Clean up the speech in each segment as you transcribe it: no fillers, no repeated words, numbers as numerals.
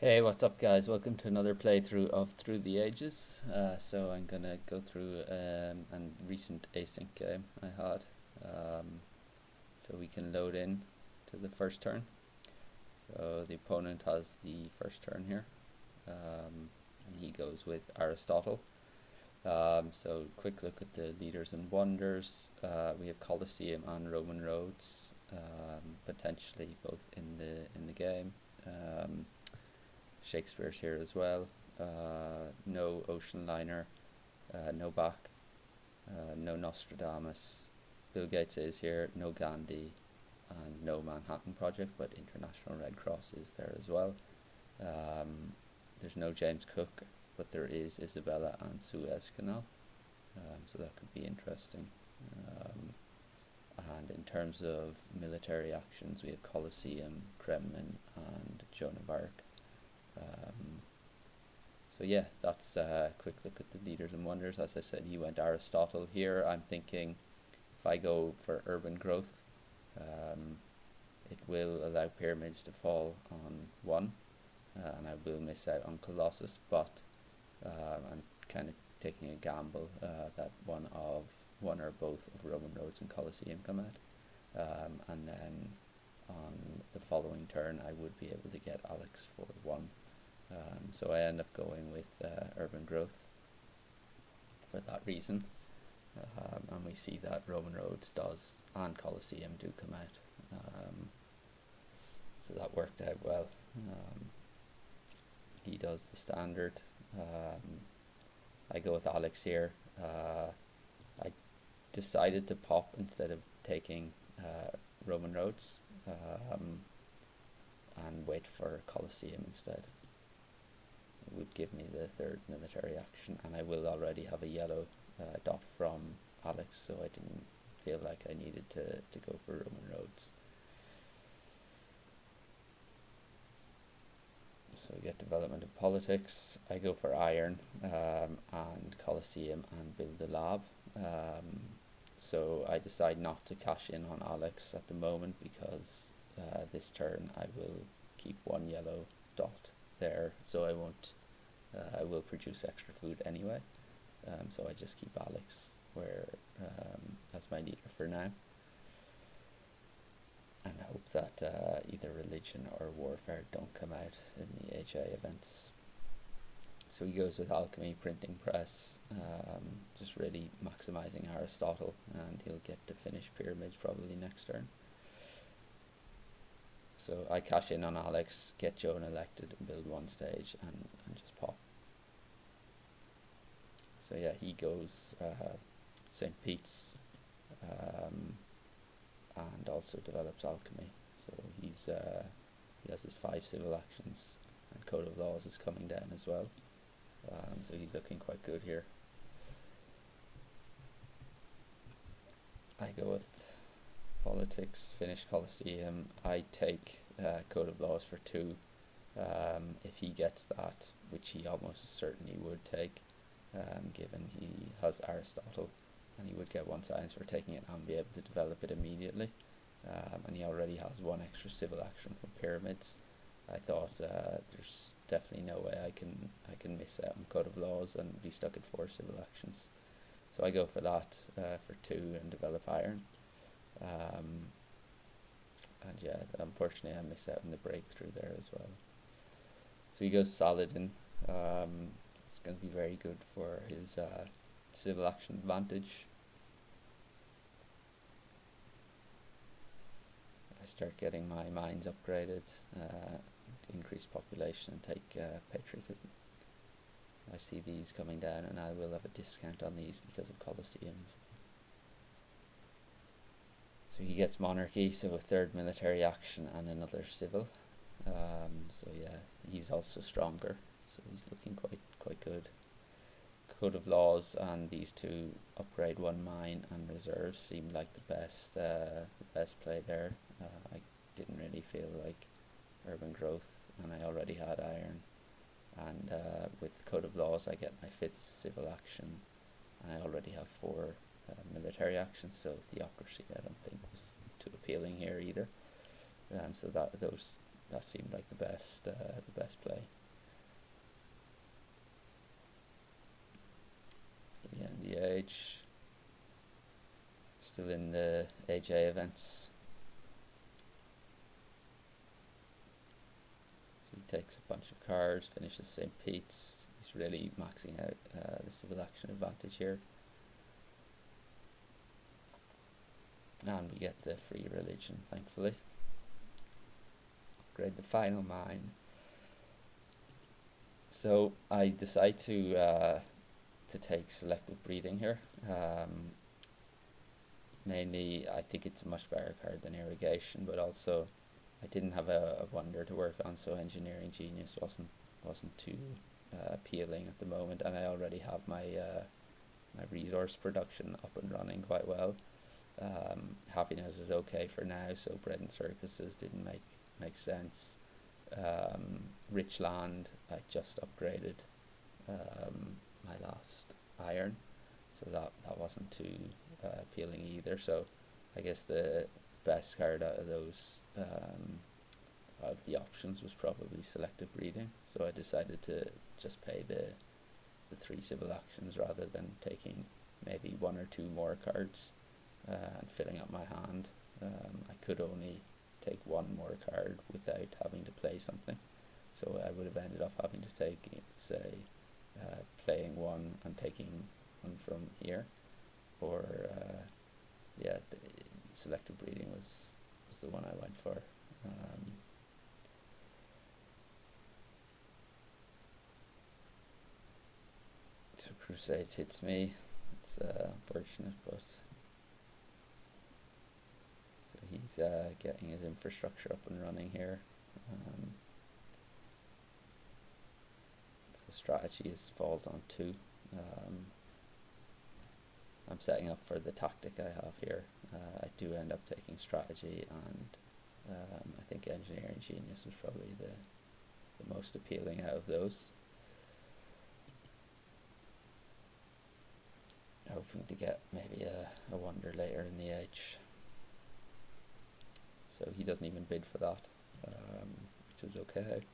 Hey, what's up, guys? Welcome to another playthrough of Through the Ages. So I'm gonna go through a recent async game I had. So we can load in to the first turn. So the opponent has the first turn here, and he goes with Aristotle. So quick look at the leaders and wonders. We have Colosseum and Roman roads, potentially both in the game. Shakespeare's here as well. No ocean liner, no Bach, no Nostradamus. Bill Gates is here, no Gandhi, and no Manhattan Project, but International Red Cross is there as well. There's no James Cook, but there is Isabella and Suez Canal, so that could be interesting. And in terms of military actions, we have Colosseum, Kremlin, and Joan of Arc. So yeah, that's a quick look at the leaders and wonders. As I said, he went Aristotle here. I'm thinking if I go for urban growth, it will allow pyramids to fall on one, and I will miss out on Colossus, but I'm kind of taking a gamble that one or both of Roman roads and Colosseum come out, and then on the following turn I would be able to get Alex for one. So I end up going with urban growth for that reason, and we see that Roman roads does and Colosseum do come out, so that worked out well. He does the standard. I go with Alex here. I decided to pop instead of taking Roman roads, and wait for Colosseum instead. It would give me the third military action, and I will already have a yellow dot from Alex, so I didn't feel like I needed to go for Roman roads. So we get development of politics. I go for iron and Colosseum and build a lab. So I decide not to cash in on Alex at the moment because this turn I will keep one yellow dot there, so I won't. I will produce extra food anyway. So I just keep Alex where as my leader for now, and hope that either religion or warfare don't come out in the HA events. So he goes with alchemy, printing press, just really maximizing Aristotle, and he'll get to finish pyramids probably next turn. So I cash in on Alex, get Joan elected, and build one stage, and just pop. So yeah, he goes St. Pete's, and also develops alchemy. So he has his 5 civil actions, and Code of Laws is coming down as well. So he's looking quite good here. I go with politics, finish Colosseum. I take Code of Laws for 2. If he gets that, which he almost certainly would take, given he has Aristotle, and he would get 1 science for taking it and be able to develop it immediately. And he already has 1 extra civil action from pyramids. I thought there's definitely no way I can miss out on Code of Laws and be stuck at 4 civil actions. So I go for that for 2 and develop iron. And yeah, unfortunately I miss out on the breakthrough there as well. So he goes Saladin. It's going to be very good for his civil action advantage. I start getting my mines upgraded, increase population, and take patriotism. I see these coming down, and I will have a discount on these because of Colosseums. So he gets monarchy, so a 3rd military action and another civil. So yeah, he's also stronger, so he's looking quite good. Code of Laws and these 2 upgrade 1 mine and reserves seemed like the best play there. I didn't really feel like urban growth, and I already had iron. And with Code of Laws I get my 5th civil action, and I already have 4 military actions, so theocracy I don't think was too appealing here either. So that those that seemed like the best play. So yeah, in the age, still in the AJ events. So he takes a bunch of cards, finishes St. Pete's. He's really maxing out the civil action advantage here. And we get the free religion, thankfully. Upgrade the final mine. So I decide to take selective breeding here. Mainly, I think it's a much better card than irrigation, but also I didn't have a wonder to work on, so engineering genius wasn't too appealing at the moment, and I already have my my resource production up and running quite well. Happiness is okay for now, so bread and circuses didn't make sense. Rich land, I just upgraded my last iron, so that wasn't too appealing either. So I guess the best card out of those of the options was probably selective breeding. So I decided to just pay the 3 civil actions rather than taking maybe 1 or 2 more cards and filling up my hand. I could only take 1 more card without having to play something, so I would have ended up having to take, say, playing 1 and taking 1 from here, or yeah, selective breeding was the one I went for. So Crusades hits me. It's unfortunate, but so he's getting his infrastructure up and running here. So strategy falls on 2. I'm setting up for the tactic I have here. I do end up taking strategy, and I think engineering genius was probably the most appealing out of those. Hoping to get maybe a wonder later in the age. So he doesn't even bid for that, which is okay.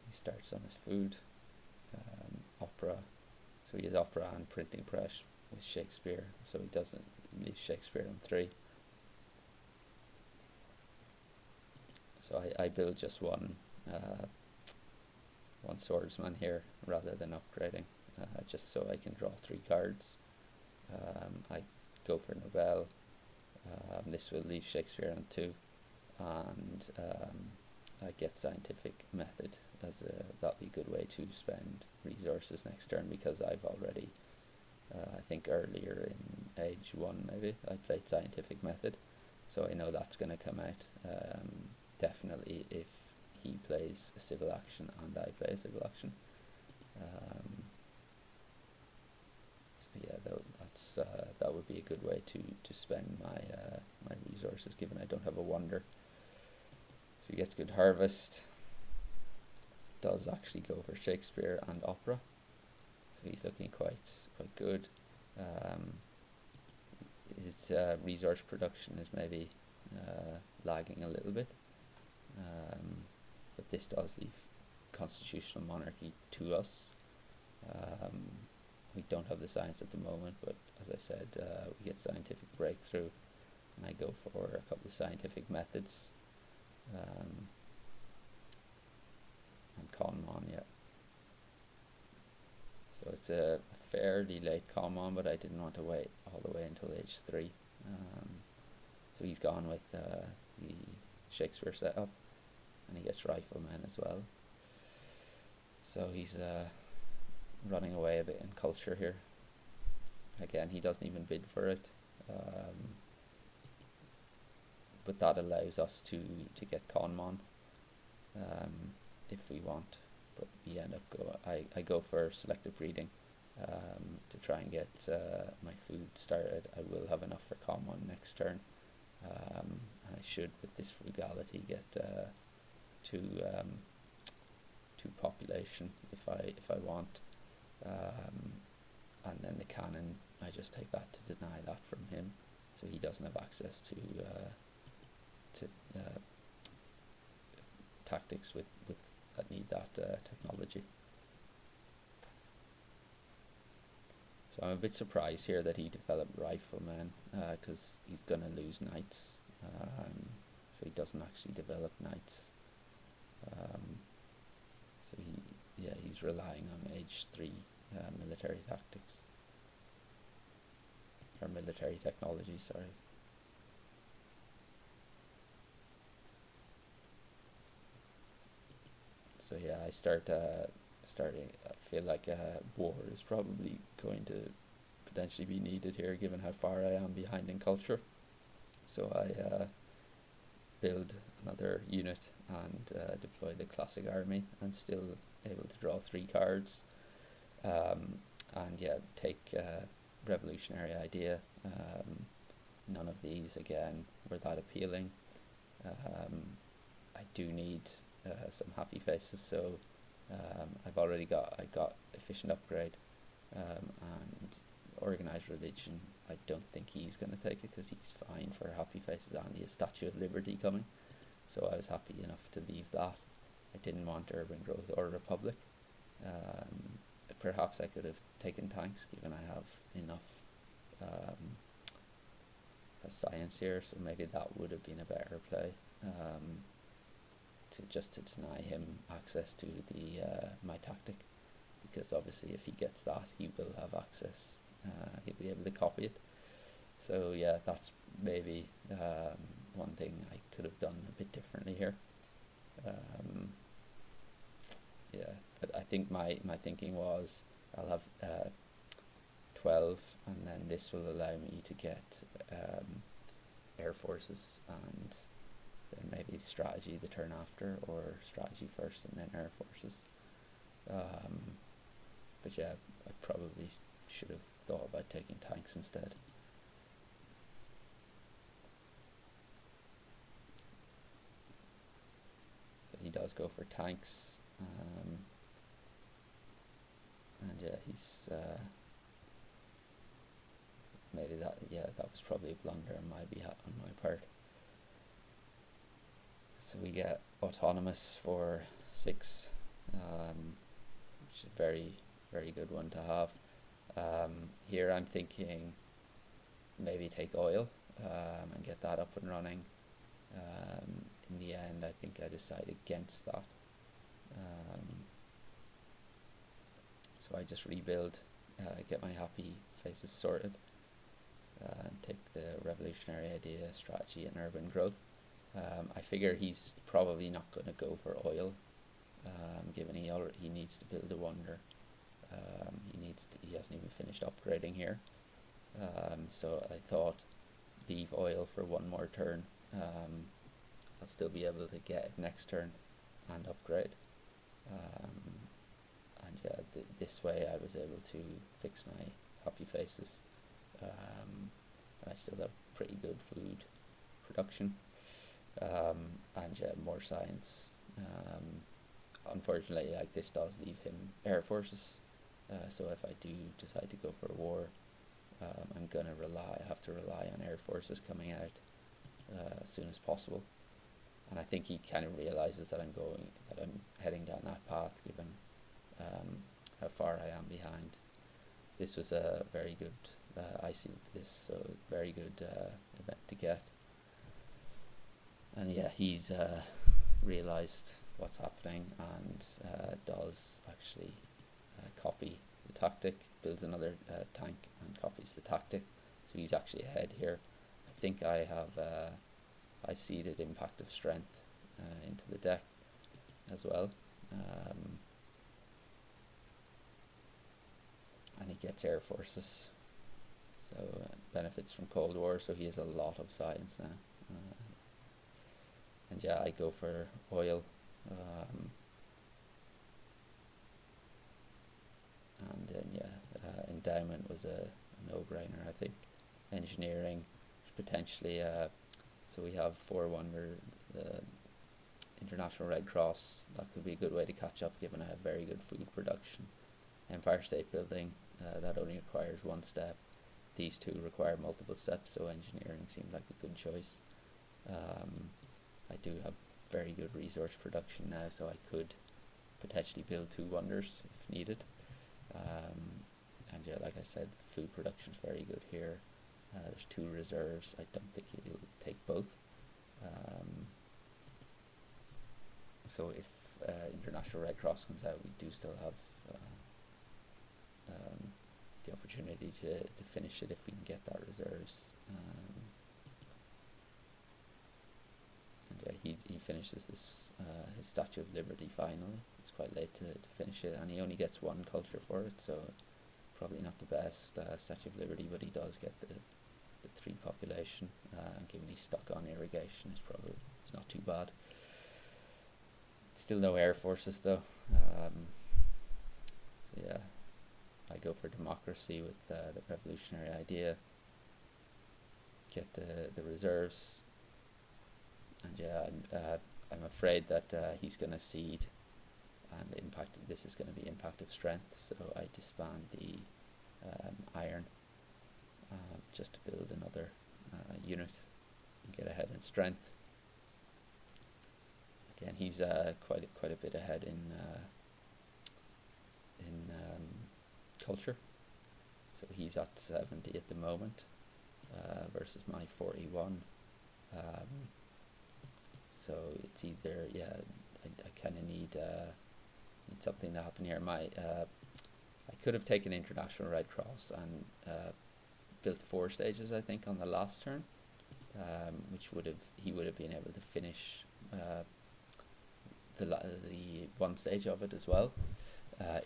He starts on his food, opera. So he has opera and printing press with Shakespeare, so he doesn't leave Shakespeare on 3. So I build just one swordsman here rather than upgrading, just so I can draw 3 cards. I go for Nobel. This will leave Shakespeare on 2, and I get scientific method as that'll be a good way to spend resources next turn, because I've already I think earlier in age 1 maybe I played scientific method, so I know that's going to come out definitely if he plays a civil action and I play a civil action. So yeah, that would be a good way to spend my resources, given I don't have a wonder. So he gets good harvest. Does actually go for Shakespeare and opera, so he's looking quite good. His resource production is maybe lagging a little bit, but this does leave constitutional monarchy to us. We don't have the science at the moment, but as I said, we get scientific breakthrough, and I go for a couple of scientific methods. And Conmon, yeah. So it's a fairly late Conmon, but I didn't want to wait all the way until age 3. So he's gone with the Shakespeare setup, and he gets riflemen as well. So he's running away a bit in culture here. Again, he doesn't even bid for it, but that allows us to get Conmon if we want. But we end up I go for selective breeding to try and get my food started. I will have enough for Conmon next turn, and I should, with this frugality, get two population if I want. And then the cannon, I just take that to deny that from him, so he doesn't have access to to tactics with that need that technology. So I'm a bit surprised here that he developed riflemen, because he's going to lose knights. So he doesn't actually develop knights. So he's relying on age 3 military tactics, or military technology, sorry. So yeah, I feel like war is probably going to potentially be needed here, given how far I am behind in culture. So I build another unit and deploy the classic army, and still able to draw 3 cards. And yeah, take revolutionary idea. None of these again were that appealing. I do need some happy faces, so I got efficient upgrade, and organized religion. I don't think he's going to take it because he's fine for happy faces and he has Statue of Liberty coming, so I was happy enough to leave that. I didn't want urban growth or republic. Perhaps I could have taken tanks, given I have enough science here, so maybe that would have been a better play, to deny him access to the my tactic, because obviously if he gets that, he will have access. He'll be able to copy it. So yeah, that's maybe one thing I could have done a bit differently here. Yeah, but I think my thinking was I'll have 12, and then this will allow me to get air forces, and then maybe strategy the turn after, or strategy first and then air forces. But yeah, I probably should have thought about taking tanks instead. So he does go for tanks, and yeah, he's maybe that was probably a blunder on my part. So we get autonomous for 6, which is a very, very good one to have. Here I'm thinking maybe take oil, and get that up and running. In the end, I think I decided against that. So I just rebuild, get my happy faces sorted, and take the revolutionary idea, strategy, and urban growth. I figure he's probably not going to go for oil, given he needs to build a wonder. He hasn't even finished upgrading here. So I thought, leave oil for one more turn. I'll still be able to get it next turn and upgrade. And yeah, this way I was able to fix my happy faces. And I still have pretty good food production. And yeah, more science. Unfortunately, like, this does leave him air forces. So if I do decide to go for a war, I have to rely on air forces coming out as soon as possible. And I think he kind of realizes that I'm heading down that path, given how far I am behind. This was a very good, I see this, so very good event to get. And yeah, he's realized what's happening, and does actually copy the tactic, builds another tank and copies the tactic. So he's actually ahead here. I think I have I've seeded impact of strength into the deck as well. And he gets air forces, so benefits from Cold War, so he has a lot of science now. And yeah, I go for oil, and then yeah, endowment was a no-brainer, I think. Engineering, potentially, so we have 4 Wonder, the International Red Cross. That could be a good way to catch up, given I have very good food production. Empire State Building, that only requires 1 step. These 2 require multiple steps, so engineering seemed like a good choice. I do have very good resource production now, so I could potentially build 2 wonders if needed. And yeah, like I said, food production is very good here. There's 2 reserves. I don't think he'll take both. So if International Red Cross comes out, we do still have the opportunity to finish it if we can get that reserves. And yeah, he finishes this his Statue of Liberty finally. It's quite late to finish it, and he only gets 1 culture for it, so probably not the best Statue of Liberty, but he does get the 3 population, and given he's stuck on irrigation, it's not too bad. Still no air forces though. So yeah, I go for democracy with the revolutionary idea. Get the reserves, and yeah, I'm afraid that he's going to cede, and this is going to be impact of strength. So I disband the iron just to build another unit and get ahead in strength. Again, he's quite a bit ahead in culture, so he's at 70 at the moment versus my 41. So it's either I kind of need something to happen here. I could have taken International Red Cross and built 4 stages, I think, on the last turn, which he would have been able to finish the 1 stage of it as well,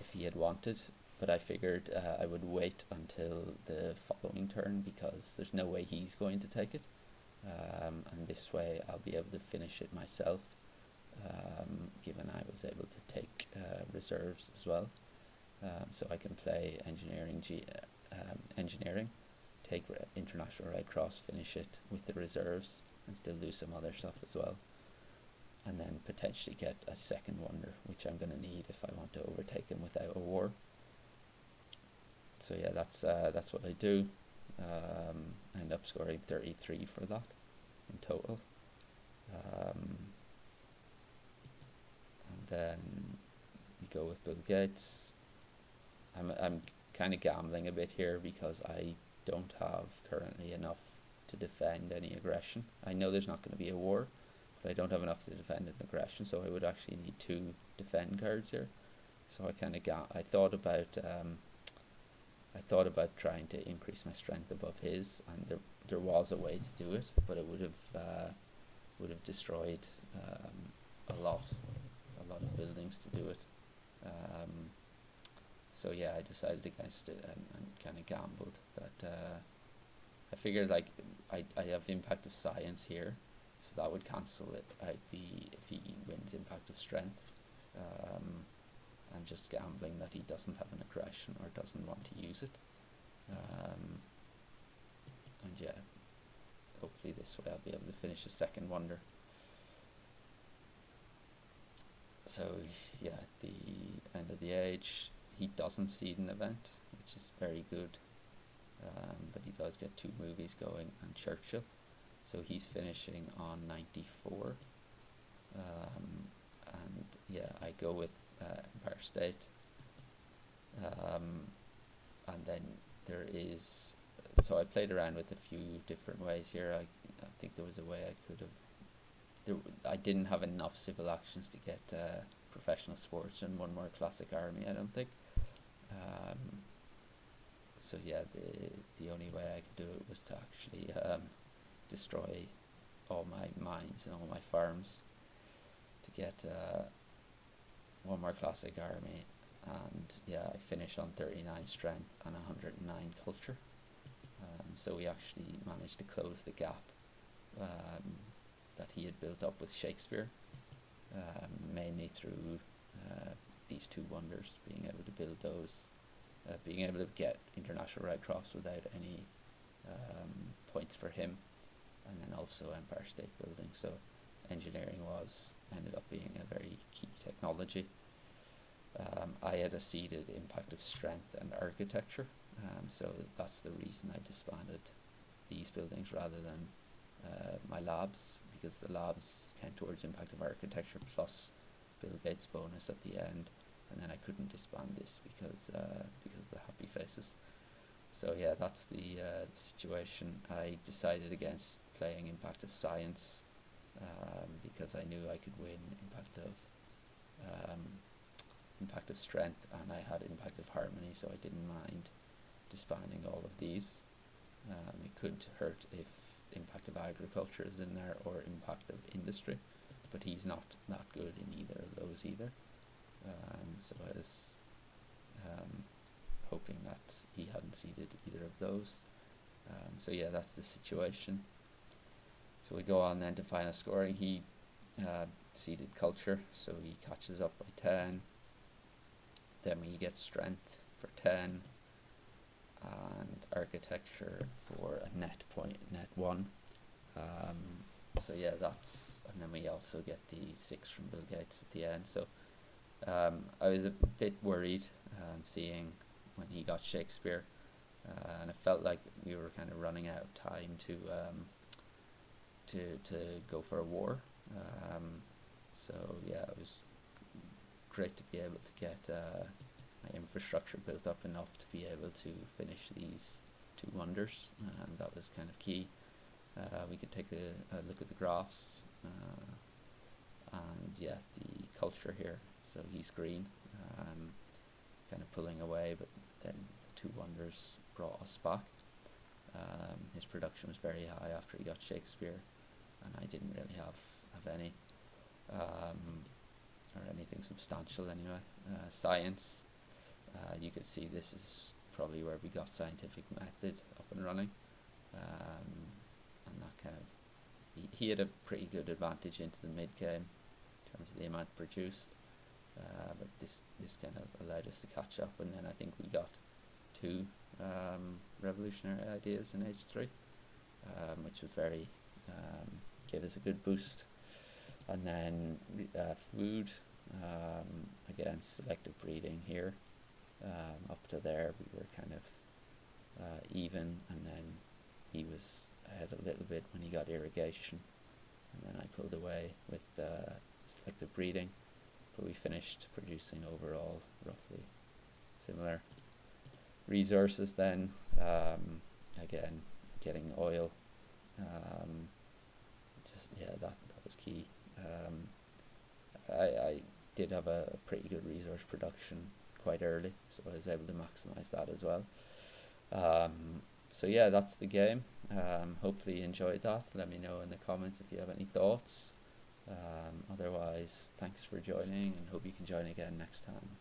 if he had wanted. But I figured I would wait until the following turn, because there's no way he's going to take it, and this way I'll be able to finish it myself, given I was able to take reserves as well. So I can play engineering, take International Red Cross, finish it with the reserves, and still do some other stuff as well, and then potentially get a 2nd wonder, which I'm going to need if I want to overtake him without a war. So yeah, that's what I do. I end up scoring 33 for that in total. And then we go with Bill Gates. I'm kind of gambling a bit here, because I don't have currently enough to defend any aggression. I know there's not going to be a war, but I don't have enough to defend an aggression, so I would actually need 2 defend cards here. So I thought about trying to increase my strength above his, and there was a way to do it, but it would have destroyed a lot of buildings to do it. So yeah, I decided against it and kind of gambled. But I figured, like, I have impact of science here, so that would cancel it out if he wins impact of strength. And just gambling that he doesn't have an aggression or doesn't want to use it. And yeah, hopefully this way I'll be able to finish a 2nd wonder. So yeah, at the end of the age, he doesn't seed an event, which is very good, but he does get 2 movies going and Churchill, so he's finishing on 94. And yeah, I go with Empire State, and then there is, so I played around with a few different ways here. I think there was a way I could have, I didn't have enough civil actions to get professional sports and 1 more classic army, I don't think. So yeah, the only way I could do it was to actually destroy all my mines and all my farms to get 1 more classic army, and yeah, I finish on 39 strength and 109 culture. So we actually managed to close the gap that he had built up with Shakespeare, mainly through these 2 wonders, being able to build those, being able to get International Red Cross without any points for him, and then also Empire State Building. So engineering ended up being a very key technology. I had a seeded impact of strength and architecture, so that's the reason I disbanded these buildings rather than my labs, because the labs count towards impact of architecture plus Bill Gates bonus at the end, and then I couldn't disband this because of the happy faces. So yeah, that's the situation. I decided against playing impact of science because I knew I could win impact of strength, and I had impact of harmony, so I didn't mind disbanding all of these. It could hurt if impact of agriculture is in there or impact of industry, but he's not that good in either of those either. So I was hoping that he hadn't seeded either of those. So yeah, that's the situation. So we go on then to final scoring. He seeded culture, so he catches up by 10. Then we get strength for 10, and architecture for a net 1. So yeah, and then we also get the 6 from Bill Gates at the end. So I was a bit worried seeing when he got Shakespeare, and it felt like we were kind of running out of time to go for a war. So yeah, it was great to be able to get my infrastructure built up enough to be able to finish these 2 wonders, and that was kind of key. We could take a look at the graphs, and yeah, the culture here. So he's green, kind of pulling away, but then the 2 wonders brought us back. His production was very high after he got Shakespeare, and I didn't really have any, or anything substantial anyway. Science, you could see this is probably where we got scientific method up and running, and that kind of, he had a pretty good advantage into the mid game in terms of the amount produced, but this kind of allowed us to catch up, and then I think we got 2 revolutionary ideas in age 3, which was very gave us a good boost. And then food, again, selective breeding here. Up to there we were kind of even, and then he was ahead a little bit when he got irrigation, and then I pulled away with selective breeding, but we finished producing overall roughly similar. Resources then, again, getting oil, that was key. I did have a pretty good resource production quite early, so I was able to maximize that as well. So yeah, that's the game. Hopefully you enjoyed that. Let me know in the comments if you have any thoughts. Otherwise, thanks for joining, and hope you can join again next time.